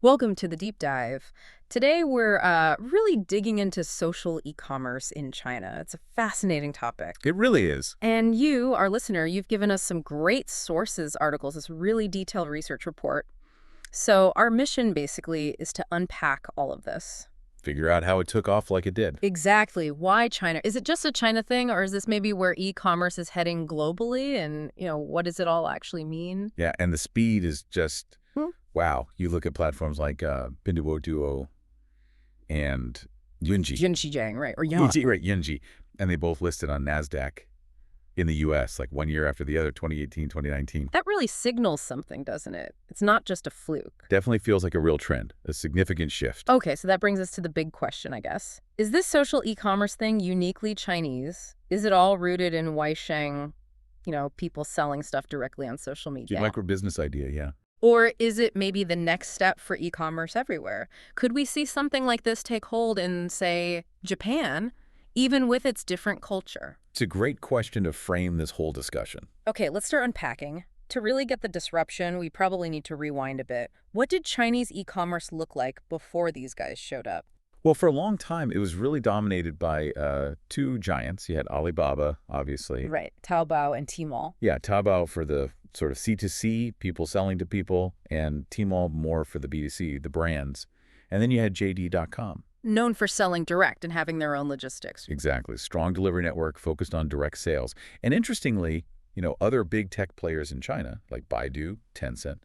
Welcome to the deep dive. Today we're really digging into social e-commerce in China. It's a fascinating topic. It really is. And you, our listener, you've given us some great sources, articles, this really detailed research report. So our mission basically is to unpack all of this. Figure out how it took off like it did. Exactly. Why China? Is it just a China thing, or is this maybe where e-commerce is heading globally? And, what does it all actually mean? Yeah, and the speed is just, Hmm? wow. You look at platforms like Pinduoduo and Yunji. Jinxijiang, right? Or yeah. Yunji, right, Yunji. And they both listed on Nasdaq in the U.S., like 1 year after the other, 2018, 2019. That really signals something, doesn't it? It's not just a fluke. Definitely feels like a real trend, a significant shift. Okay, so that brings us to the big question, I guess. Is this social e-commerce thing uniquely Chinese? Is it all rooted in weishang, people selling stuff directly on social Your media? micro business idea, yeah. Or is it maybe the next step for e-commerce everywhere? Could we see something like this take hold in, say, Japan, even with its different culture? It's a great question to frame this whole discussion. Okay, let's start unpacking. To really get the disruption, we probably need to rewind a bit. What did Chinese e-commerce look like before these guys showed up? Well, for a long time, it was really dominated by two giants. You had Alibaba, obviously. Right, Taobao and Tmall. Yeah, Taobao for the sort of C2C, people selling to people, and Tmall more for the B2C, the brands. And then you had JD.com. Known for selling direct and having their own logistics. Exactly. Strong delivery network focused on direct sales. And interestingly, other big tech players in China, like Baidu, Tencent,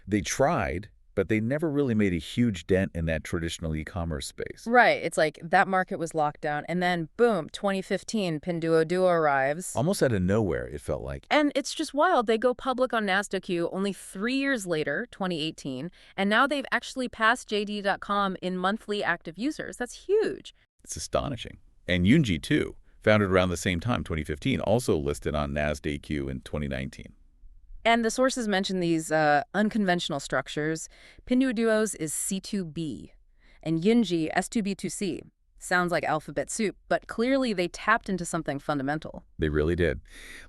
they tried, but they never really made a huge dent in that traditional e-commerce space. Right, it's like that market was locked down, and then boom, 2015, Pinduoduo arrives. Almost out of nowhere, it felt like. And it's just wild. They go public on Nasdaq only 3 years later, 2018, and now they've actually passed JD.com in monthly active users. That's huge. It's astonishing. And Yunji, too, founded around the same time, 2015, also listed on Nasdaq in 2019. And the sources mention these unconventional structures. Pinduoduo's is C2B, and Yunji S2B2C. Sounds like alphabet soup, but clearly they tapped into something fundamental. They really did.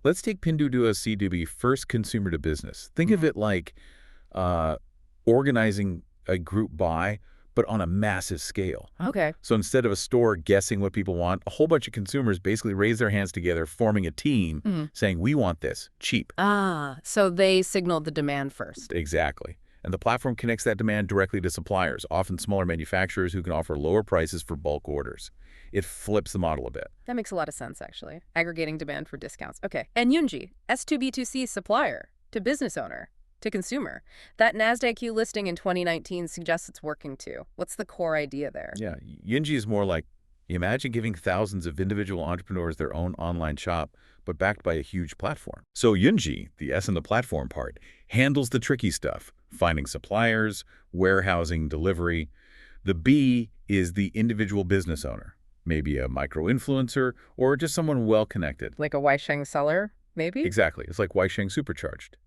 Let's take Pinduoduo C2B first consumer to business. Think of it like organizing a group buy, but on a massive scale. Okay. So instead of a store guessing what people want, a whole bunch of consumers basically raise their hands together, forming a team, saying, we want this, cheap. Ah, so they signaled the demand first. Exactly. And the platform connects that demand directly to suppliers, often smaller manufacturers who can offer lower prices for bulk orders. It flips the model a bit. That makes a lot of sense, actually. Aggregating demand for discounts. Okay. And Yunji, S2B2C supplier to business owner to consumer. That Nasdaq listing in 2019 suggests it's working too. What's the core idea there? Yeah, Yunji is more like, imagine giving thousands of individual entrepreneurs their own online shop, but backed by a huge platform. So Yunji, the S in the platform part, handles the tricky stuff, finding suppliers, warehousing, delivery. The B is the individual business owner, maybe a micro-influencer or just someone well-connected. Like a weishang seller, maybe? Exactly. It's like weishang supercharged.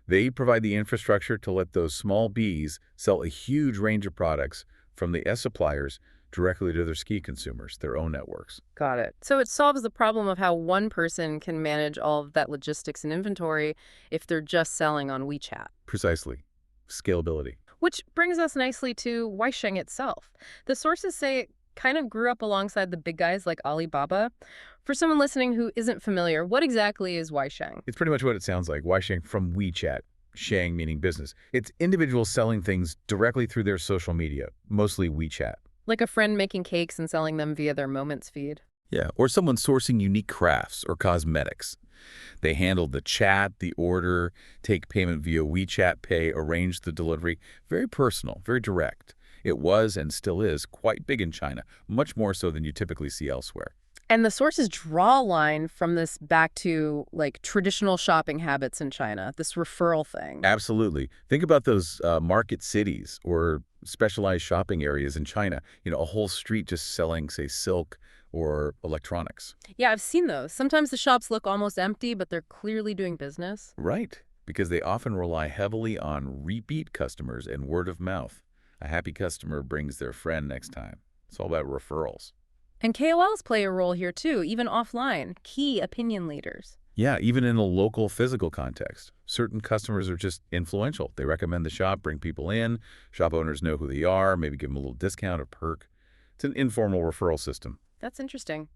They provide the infrastructure to let those small Bs sell a huge range of products from the S suppliers directly to their ski consumers, their own networks. Got it. So it solves the problem of how one person can manage all of that logistics and inventory if they're just selling on WeChat. Precisely. Scalability. Which brings us nicely to weishang itself. The sources say it kind of grew up alongside the big guys like Alibaba. For someone listening who isn't familiar, what exactly is weishang? It's pretty much what it sounds like. Weishang from WeChat. Shang meaning business. It's individuals selling things directly through their social media, mostly WeChat. Like a friend making cakes and selling them via their Moments feed. Yeah, or someone sourcing unique crafts or cosmetics. They handle the chat, the order, take payment via WeChat Pay, arrange the delivery. Very personal, very direct. It was and still is quite big in China, much more so than you typically see elsewhere. And the sources draw a line from this back to, like, traditional shopping habits in China, this referral thing. Absolutely. Think about those market cities or specialized shopping areas in China. A whole street just selling, say, silk or electronics. Yeah, I've seen those. Sometimes the shops look almost empty, but they're clearly doing business. Right, because they often rely heavily on repeat customers and word of mouth. A happy customer brings their friend next time. It's all about referrals. And KOLs play a role here too, even offline, key opinion leaders. Yeah, even in a local physical context. Certain customers are just influential. They recommend the shop, bring people in, shop owners know who they are, maybe give them a little discount or perk. It's an informal referral system. That's interesting.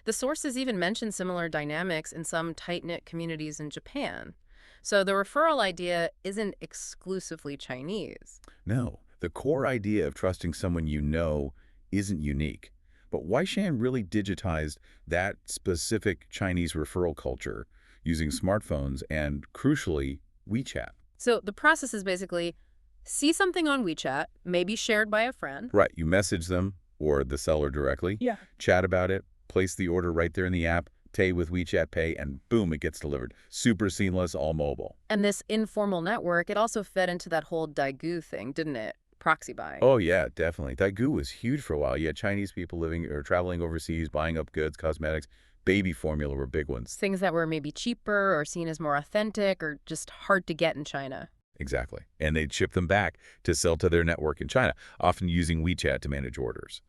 The sources even mention similar dynamics in some tight-knit communities in Japan. So the referral idea isn't exclusively Chinese. No, the core idea of trusting someone you know isn't unique. But weishang really digitized that specific Chinese referral culture using smartphones and, crucially, WeChat. So the process is basically see something on WeChat, maybe shared by a friend. Right, you message them or the seller directly, Yeah. chat about it, place the order right there in the app, pay with WeChat Pay, and boom, it gets delivered. Super seamless, all mobile. And this informal network, it also fed into that whole Daigou thing, didn't it? Proxy buying. Oh, yeah, definitely. Daigou was huge for a while. You had Chinese people living or traveling overseas, buying up goods, cosmetics. Baby formula were big ones. Things that were maybe cheaper or seen as more authentic or just hard to get in China. Exactly. And they'd ship them back to sell to their network in China, often using WeChat to manage orders.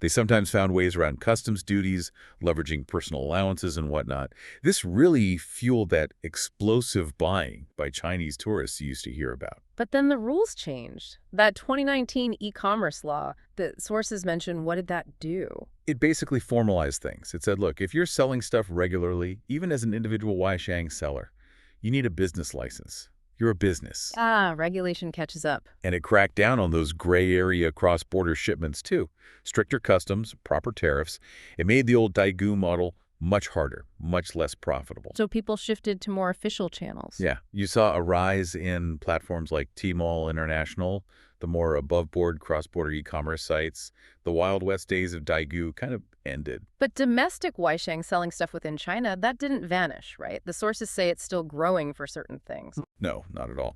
They sometimes found ways around customs duties, leveraging personal allowances and whatnot. This really fueled that explosive buying by Chinese tourists you used to hear about. But then the rules changed. That 2019 e-commerce law that sources mention, what did that do? It basically formalized things. It said, look, if you're selling stuff regularly, even as an individual weishang seller, you need a business license. You're a business. Regulation catches up. And it cracked down on those gray area cross-border shipments, too. Stricter customs, proper tariffs. It made the old Daigou model much harder, much less profitable. So people shifted to more official channels. Yeah, you saw a rise in platforms like Tmall International, the more above-board cross-border e-commerce sites. The Wild West days of Daigou kind of ended. But domestic weishang selling stuff within China, that didn't vanish, right? The sources say it's still growing for certain things. No, not at all.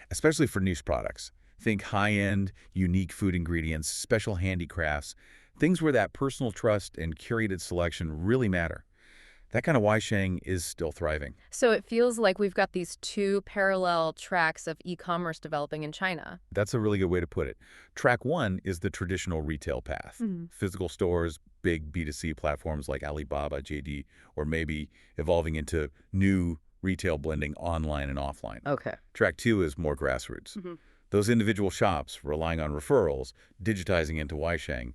Especially for niche products. Think high-end, unique food ingredients, special handicrafts, things where that personal trust and curated selection really matter. That kind of weishang is still thriving. So it feels like we've got these two parallel tracks of e-commerce developing in China. That's a really good way to put it. Track one is the traditional retail path. Physical stores, big B2C platforms like Alibaba, JD, or maybe evolving into new retail blending online and offline. Okay. Track two is more grassroots. Those individual shops relying on referrals, digitizing into weishang,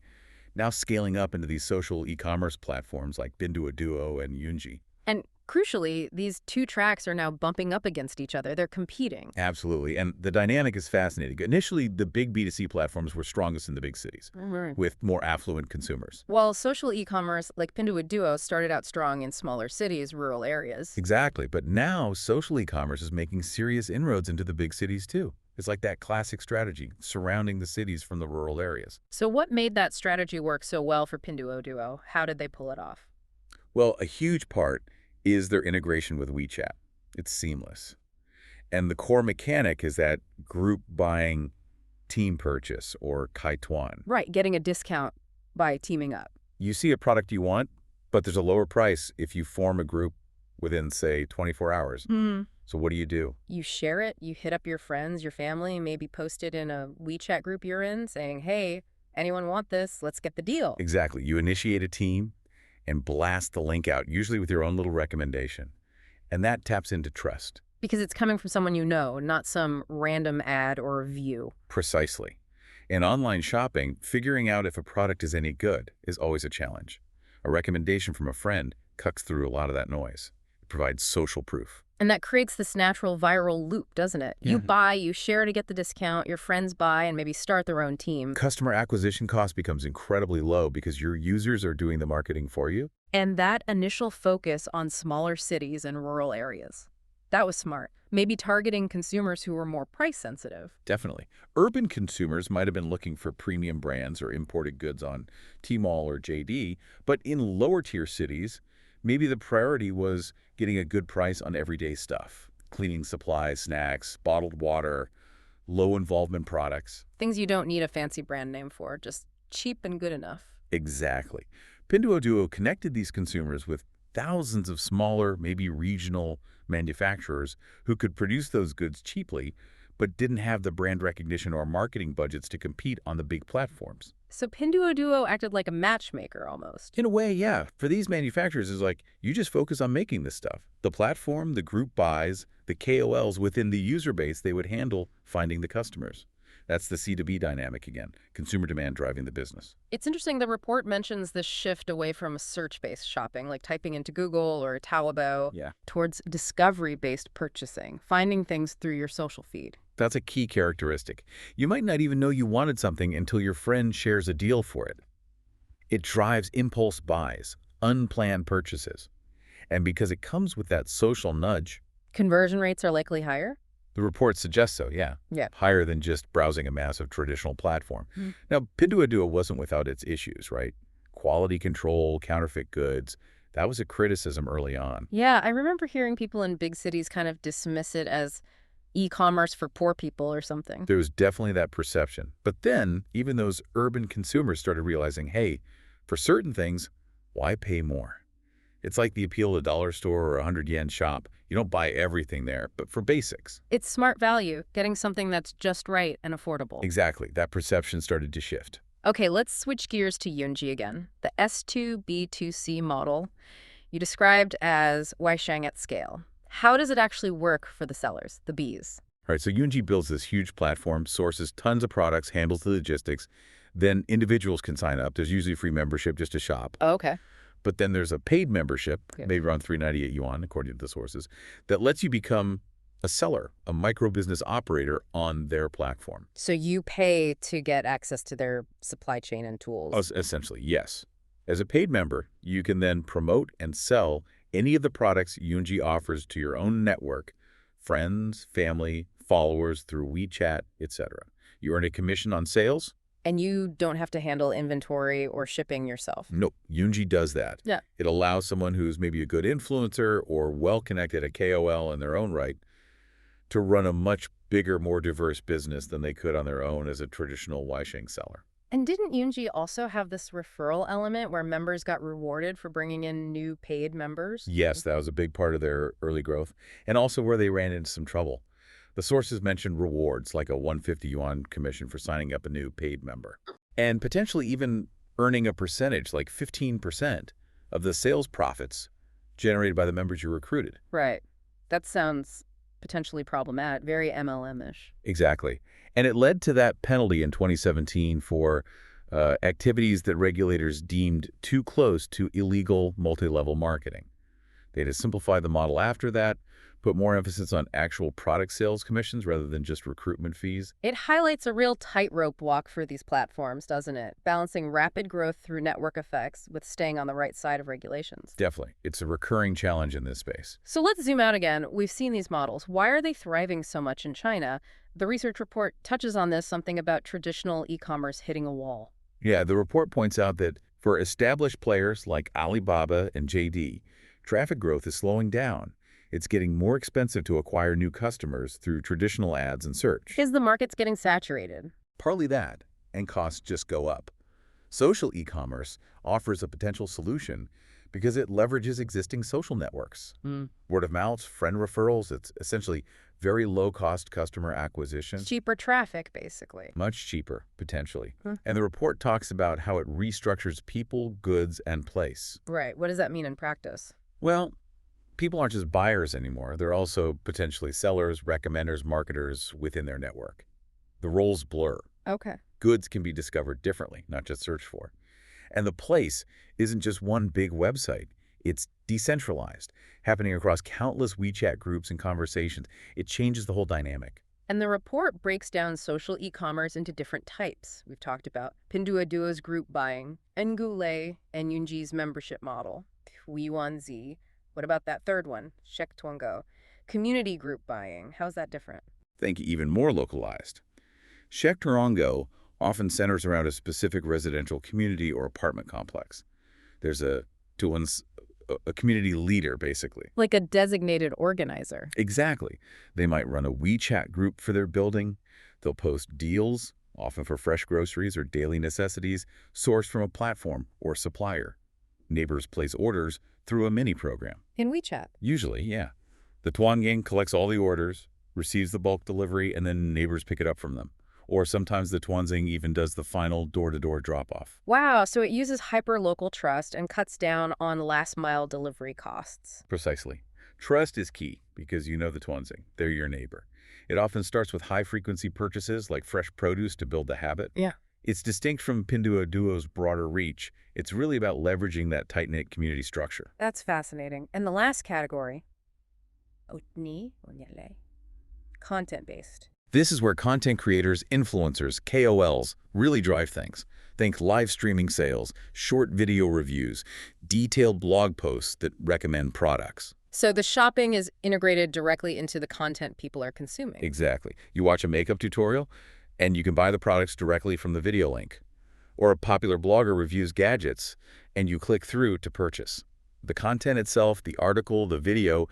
now scaling up into these social e-commerce platforms like Pinduoduo and Yunji. And crucially, these two tracks are now bumping up against each other. They're competing. Absolutely. And the dynamic is fascinating. Initially, the big B2C platforms were strongest in the big cities with more affluent consumers. While social e-commerce like Pinduoduo started out strong in smaller cities, rural areas. Exactly. But now social e-commerce is making serious inroads into the big cities too. It's like that classic strategy, surrounding the cities from the rural areas. So what made that strategy work so well for Pinduoduo? How did they pull it off? Well, a huge part is their integration with WeChat. It's seamless. And the core mechanic is that group buying team purchase, or kaituan. Right, getting a discount by teaming up. You see a product you want, but there's a lower price if you form a group within, say, 24 hours. So what do? You share it, you hit up your friends, your family, maybe post it in a WeChat group you're in saying, hey, anyone want this? Let's get the deal. Exactly. You initiate a team and blast the link out, usually with your own little recommendation. And that taps into trust. Because it's coming from someone you know, not some random ad or review. Precisely. In online shopping, figuring out if a product is any good is always a challenge. A recommendation from a friend cuts through a lot of that noise. It provides social proof. And that creates this natural viral loop, doesn't it? Yeah. You buy, you share to get the discount, your friends buy and maybe start their own team. Customer acquisition cost becomes incredibly low because your users are doing the marketing for you. And that initial focus on smaller cities and rural areas. That was smart. Maybe targeting consumers who were more price sensitive. Definitely. Urban consumers might have been looking for premium brands or imported goods on Tmall or JD, but in lower tier cities, maybe the priority was getting a good price on everyday stuff. Cleaning supplies, snacks, bottled water, low involvement products. Things you don't need a fancy brand name for, just cheap and good enough. Exactly. Pinduoduo connected these consumers with thousands of smaller, maybe regional manufacturers who could produce those goods cheaply, but didn't have the brand recognition or marketing budgets to compete on the big platforms. So Pinduoduo acted like a matchmaker almost. In a way, yeah. For these manufacturers, it's like, you just focus on making this stuff. The platform, the group buys, the KOLs within the user base, they would handle finding the customers. That's the C2B dynamic again, consumer demand driving the business. It's interesting the report mentions this shift away from search-based shopping, like typing into Google or Taobao, Yeah. towards discovery-based purchasing, finding things through your social feed. That's a key characteristic. You might not even know you wanted something until your friend shares a deal for it. It drives impulse buys, unplanned purchases. And because it comes with that social nudge, Conversion rates are likely higher? the report suggests so, yeah. Yeah. Higher than just browsing a massive traditional platform. Hmm. Now, Pinduoduo wasn't without its issues, right? Quality control, counterfeit goods. That was a criticism early on. Yeah, I remember hearing people in big cities kind of dismiss it as e-commerce for poor people or something. There was definitely that perception. But then, even those urban consumers started realizing, hey, for certain things, why pay more? It's like the appeal of a dollar store or a 100 yen shop. You don't buy everything there, but for basics. It's smart value, getting something that's just right and affordable. Exactly. That perception started to shift. Okay, let's switch gears to Yunji again. The S2B2C model you described as weishang at scale. How does it actually work for the sellers, the Bs? All right, so Yunji builds this huge platform, sources tons of products, handles the logistics. Then individuals can sign up. There's usually free membership just to shop. Oh, okay. But then there's a paid membership, Yeah. maybe around 398 yuan, according to the sources, that lets you become a seller, a micro-business operator on their platform. So you pay to get access to their supply chain and tools. Essentially, yes. As a paid member, you can then promote and sell any of the products Yunji offers to your own network, friends, family, followers through WeChat, etc. You earn a commission on sales. And you don't have to handle inventory or shipping yourself. Nope, Yunji does that. Yeah. It allows someone who's maybe a good influencer or well-connected, a KOL in their own right, to run a much bigger, more diverse business than they could on their own as a traditional weishang seller. And didn't Yunji also have this referral element where members got rewarded for bringing in new paid members? Yes, that was a big part of their early growth, and also where they ran into some trouble. The sources mentioned rewards, like a 150 yuan commission for signing up a new paid member, and potentially even earning a percentage, like 15%, of the sales profits generated by the members you recruited. Right. That sounds potentially problematic, very MLM-ish. Exactly. And it led to that penalty in 2017 for activities that regulators deemed too close to illegal multi-level marketing. They had to simplify the model after that, put more emphasis on actual product sales commissions rather than just recruitment fees. It highlights a real tightrope walk for these platforms, doesn't it? Balancing rapid growth through network effects with staying on the right side of regulations. Definitely. It's a recurring challenge in this space. So let's zoom out again. We've seen these models. Why are they thriving so much in China? The research report touches on this, something about traditional e-commerce hitting a wall. Yeah, the report points out that for established players like Alibaba and JD, traffic growth is slowing down. It's getting more expensive to acquire new customers through traditional ads and search. Is the market's getting saturated? Partly that, and costs just go up. Social e-commerce offers a potential solution because it leverages existing social networks. Word of mouth, friend referrals, it's essentially very low-cost customer acquisition. Cheaper traffic, basically. Much cheaper, potentially. And the report talks about how it restructures people, goods, and place. Right. What does that mean in practice? Well, people aren't just buyers anymore. They're also potentially sellers, recommenders, marketers within their network. The roles blur. Okay. Goods can be discovered differently, not just searched for. And the place isn't just one big website. It's decentralized, happening across countless WeChat groups and conversations. It changes the whole dynamic. And the report breaks down social e-commerce into different types. We've talked about Pinduoduo's group buying, Ngulei and Yunji's membership model, Huiwanzi. What about that third one, Shektuango? Community group buying. How's that different? Think even more localized. Shektuango often centers around a specific residential community or apartment complex. There's a community leader, basically. Like a designated organizer. Exactly. They might run a WeChat group for their building. They'll post deals, often for fresh groceries or daily necessities, sourced from a platform or supplier. Neighbors place orders through a mini program. In WeChat. Usually, yeah. The Tuan Gang collects all the orders, receives the bulk delivery, and then neighbors pick it up from them. Or sometimes the Tuanzing even does the final door-to-door drop-off. Wow, so it uses hyper-local trust and cuts down on last-mile delivery costs. Precisely. Trust is key because you know the Tuanzing. They're your neighbor. It often starts with high-frequency purchases like fresh produce to build the habit. Yeah. It's distinct from Pinduoduo's broader reach. It's really about leveraging that tight-knit community structure. That's fascinating. And the last category, otni onyale, content-based. This is where content creators, influencers, KOLs really drive things. Think live streaming sales, short video reviews, detailed blog posts that recommend products. So the shopping is integrated directly into the content people are consuming. Exactly. You watch a makeup tutorial, and you can buy the products directly from the video link. Or a popular blogger reviews gadgets, and you click through to purchase. The content itself, the article, the video,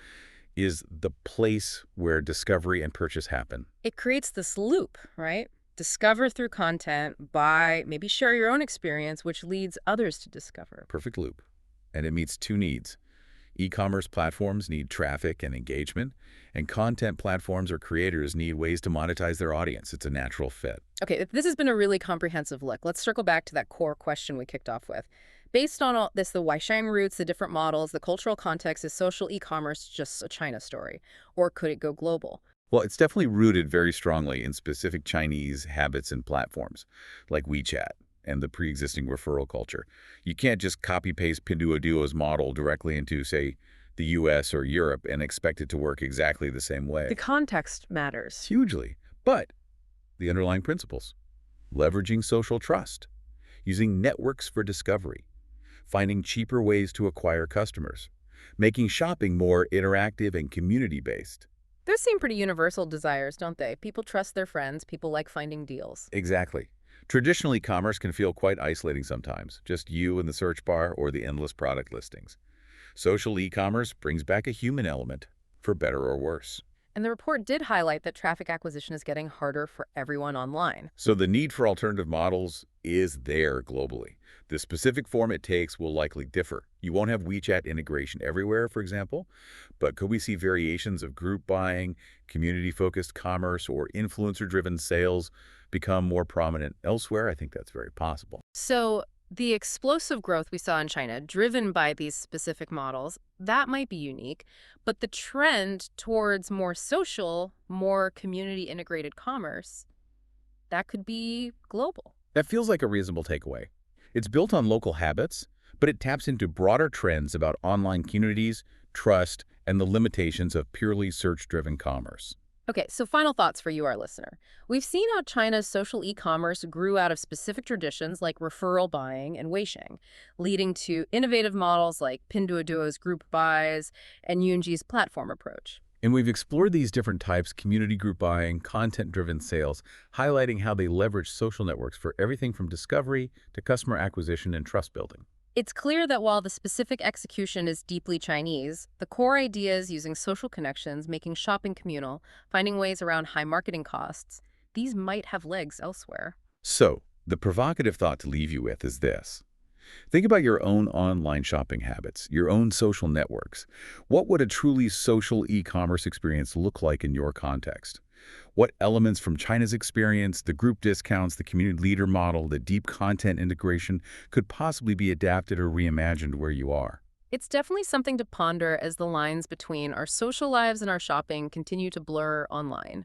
is the place where discovery and purchase happen. It creates this loop, right? Discover through content, buy, maybe share your own experience, which leads others to discover. Perfect loop. And it meets two needs. E-commerce platforms need traffic and engagement, and content platforms or creators need ways to monetize their audience. It's a natural fit. Okay, this has been a really comprehensive look. Let's circle back to that core question we kicked off with. Based on all this, the weishang roots, the different models, the cultural context, is social e-commerce just a China story? Or could it go global? Well, it's definitely rooted very strongly in specific Chinese habits and platforms, like WeChat and the pre-existing referral culture. You can't just copy-paste Pinduoduo's model directly into, say, the US or Europe and expect it to work exactly the same way. The context matters. Hugely. But the underlying principles: leveraging social trust, using networks for discovery, finding cheaper ways to acquire customers, making shopping more interactive and community-based. Those seem pretty universal desires, don't they? People trust their friends, people like finding deals. Exactly. Traditional e-commerce can feel quite isolating sometimes, just you in the search bar or the endless product listings. Social e-commerce brings back a human element, for better or worse. And the report did highlight that traffic acquisition is getting harder for everyone online. So the need for alternative models is there globally. The specific form it takes will likely differ. You won't have WeChat integration everywhere, for example, but could we see variations of group buying, community-focused commerce, or influencer-driven sales become more prominent elsewhere? I think that's very possible. So the explosive growth we saw in China, driven by these specific models, that might be unique, but the trend towards more social, more community-integrated commerce, that could be global. That feels like a reasonable takeaway. It's built on local habits, but it taps into broader trends about online communities, trust, and the limitations of purely search-driven commerce. Okay, so final thoughts for you, our listener. We've seen how China's social e-commerce grew out of specific traditions like referral buying and weishang, leading to innovative models like Pinduoduo's group buys and Yunji's platform approach. And we've explored these different types: community group buying, content-driven sales, highlighting how they leverage social networks for everything from discovery to customer acquisition and trust building. It's clear that while the specific execution is deeply Chinese, the core ideas using social connections, making shopping communal, finding ways around high marketing costs, these might have legs elsewhere. So, the provocative thought to leave you with is this. Think about your own online shopping habits, your own social networks. What would a truly social e-commerce experience look like in your context? What elements from China's experience, the group discounts, the community leader model, the deep content integration could possibly be adapted or reimagined where you are? It's definitely something to ponder as the lines between our social lives and our shopping continue to blur online.